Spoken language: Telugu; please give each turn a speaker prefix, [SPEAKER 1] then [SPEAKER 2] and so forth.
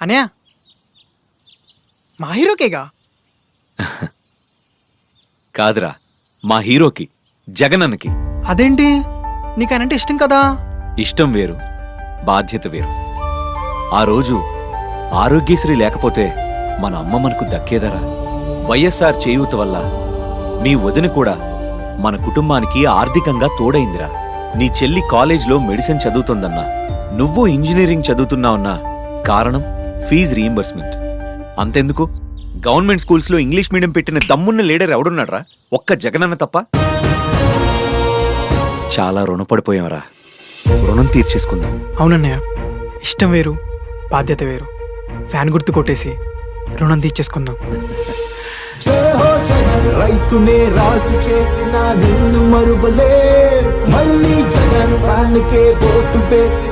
[SPEAKER 1] అనయా మా హీరోకేగా.
[SPEAKER 2] కాదురా, మా హీరోకి, జగనన్నకి.
[SPEAKER 1] అదేంటి, నీకు ఆయనంటే ఇష్టం కదా.
[SPEAKER 2] ఇష్టం వేరు, బాధ్యత వేరు. ఆ రోజు ఆరోగ్యశ్రీ లేకపోతే మన అమ్మ మనకు దక్కేదరా? వైఎస్ఆర్ చేయూత వల్ల మీ వదిన కూడా మన కుటుంబానికి ఆర్థికంగా తోడైందిరా. నీ చెల్లి కాలేజ్లో మెడిసిన్ చదువుతోందన్నా, నువ్వు ఇంజనీరింగ్ చదువుతున్నావన్నా కారణం ఫీజు రీయింబర్స్మెంట్. అంతెందుకు, గవర్నమెంట్ స్కూల్స్లో ఇంగ్లీష్ మీడియం పెట్టిన దమ్మున్న లీడర్ ఎవడున్నాడ్రా? ఒక్క జగనన్న తప్ప. చాలా రుణపడిపోయాంరా, రుణం తీర్చేసుకుందాం.
[SPEAKER 1] అవునన్నయ్య, ఇష్టం వేరు, బాధ్యత వేరు. ఫ్యాన్ గుర్తు కొట్టేసి రుణం తీర్చేసుకుందాం.
[SPEAKER 3] రైతునే రాజు చేసిన నిన్ను మరువలే, మళ్ళీ జగన్ ఫ్యాన్ కే ఓటు వేసి